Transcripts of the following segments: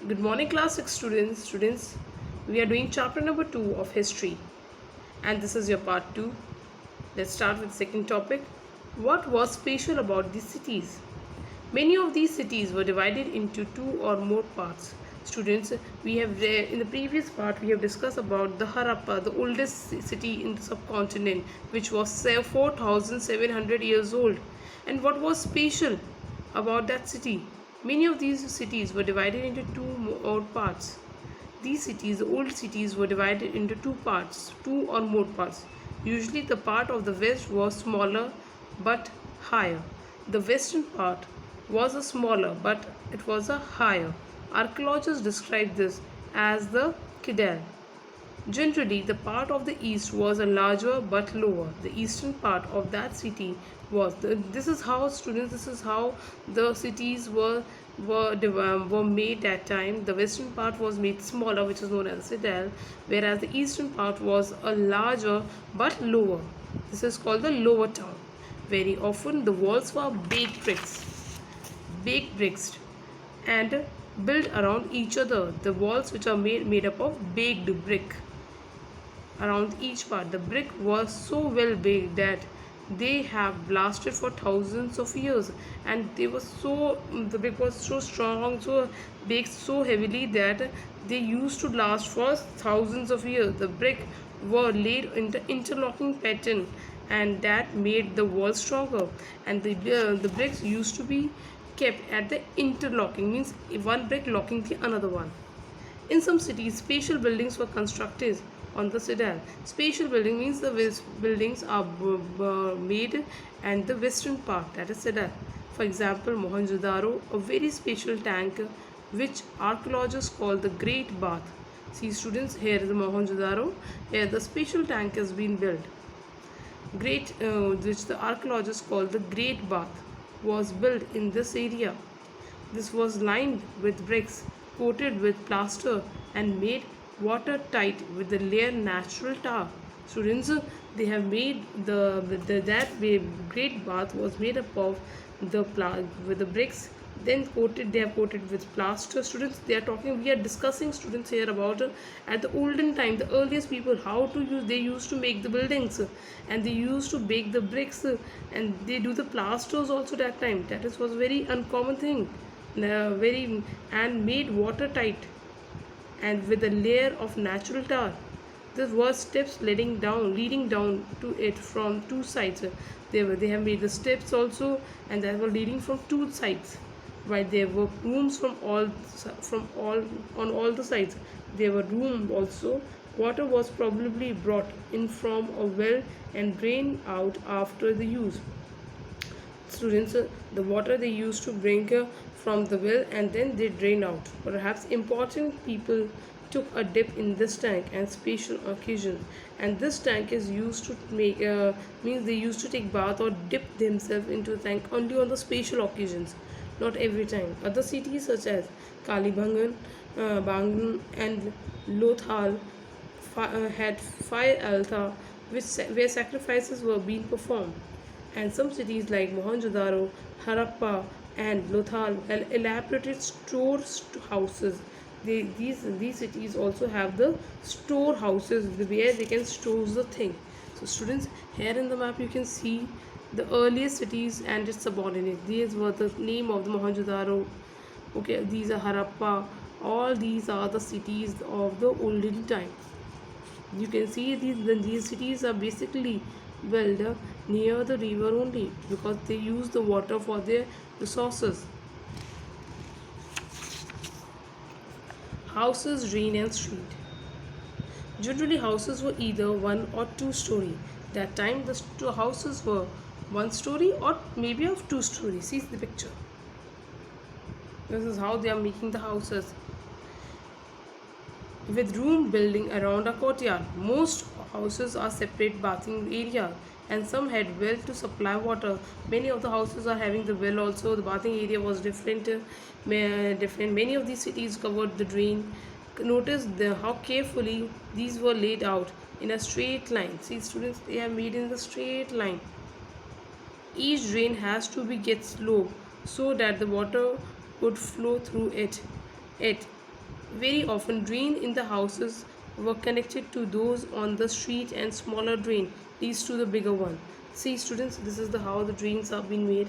Good morning, class 6 students. We are doing chapter number 2 of history, and this is your part 2. Let's start with the second topic. What was special about these cities? Many of these cities were divided into two or more parts. Students, we have in the previous part we have discussed about the Harappa, the oldest city in the subcontinent, which was 4,700 years old. And what was special about that city? Many of these cities were divided into two more parts. These cities, the old cities, were divided into two parts, two or more parts. Usually, the part of the west was smaller but higher. The western part was a smaller but it was a higher. Archaeologists describe this as the Kidal. Generally, the part of the east was a larger but lower. The eastern part of that city was. This is how students. This is how the cities were made that time. The western part was made smaller, which is known as the citadel, whereas the eastern part was a larger but lower. This is called the lower town. Very often, the walls were baked bricks, and built around each other. The walls, which are made up of baked brick around each part. The brick was so well baked that they have lasted for thousands of years, and they were so the brick was so strong, so baked so heavily that they used to last for thousands of years. The brick were laid in the interlocking pattern, and that made the wall stronger. And the bricks used to be kept at the interlocking, means one brick locking the another one. In some cities, spatial buildings were constructed on the citadel. Spatial building means the buildings are made and the western part, that is citadel. For example, Mohenjo-daro, a very spatial tank which archaeologists call the Great Bath. See students, here is the Mohenjo-daro. Here the spatial tank has been built. Which the archaeologists call the Great Bath, was built in this area. This was lined with bricks, coated with plaster, and made watertight with the layer natural tar. Students, they have made great bath was made up of with the bricks. Then they have coated with plaster. Students, we are discussing students here about at the olden time, the earliest people, they used to make the buildings, and they used to bake the bricks, and they do the plasters also that time. Was very uncommon thing, very and made watertight and with a layer of natural tar. There were steps leading down to it from two sides. They have made the steps also, and they were leading from two sides. While there were rooms from all on all the sides, there were rooms also. Water was probably brought in from a well and drained out after the use. Students, the water they used to bring from the well and then they drain out. Perhaps important people took a dip in this tank and special occasions, and this tank is used to make means they used to take bath or dip themselves into the tank only on the special occasions, not every time. Other cities such as Kalibangan, Bangan, and Lothal had fire altar where sacrifices were being performed, and some cities like Mohenjo-daro, Harappa, and Lothal had elaborated storehouses. These cities also have the storehouses where they can store the thing. So students, here in the map you can see the earliest cities and its subordinates. These were the name of the Mohenjo-daro. Okay, these are Harappa. All these are the cities of the olden time. You can see these cities are basically built near the river only because they use the water for their resources. Houses, drain, and street. Generally, houses were either one or two story. That time, the houses were one story or maybe of two stories. See the picture. This is how they are making the houses, with room building around a courtyard. Most houses are separate bathing area, and some had well to supply water. Many of the houses are having the well also. The bathing area was different. Many of these cities covered the drain. Notice how carefully these were laid out in a straight line. See students, they are made in the straight line. Each drain has to be get slow so that the water would flow through it. Very often, drain in the houses were connected to those on the street, and smaller drain leads to the bigger one. See, students, this is the how the drains are being made.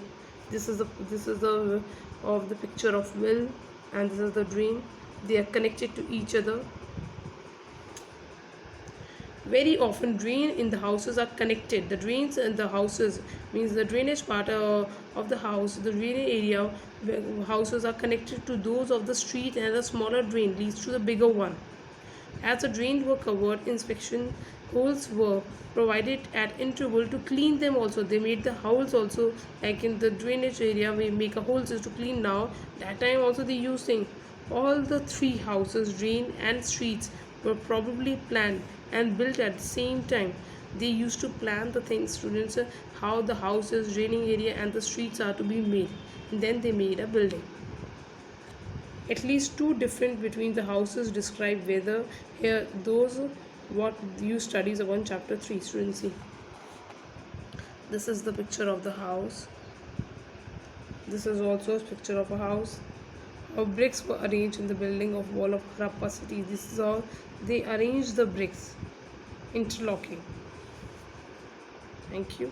This is the of the picture of well, and this is the drain. They are connected to each other. Very often, drain in the houses are connected. The drains in the houses means the drainage part of the house, the drainage area houses are connected to those of the street, and the smaller drain leads to the bigger one. As the drains were covered, inspection holes were provided at interval to clean them also. They made the holes also, like in the drainage area we make a holes is to clean. Now that time also they using all the three houses, drain and streets were probably planned and built at the same time. They used to plan the things, students, how the houses, draining area and the streets are to be made, and then they made a building. At least two different between the houses describe whether here those what you studies upon chapter 3, students. See, this is the picture of the house. This is also a picture of a house. How bricks were arranged in the building of wall of Harappa city. This is how they arranged the bricks, interlocking. Thank you.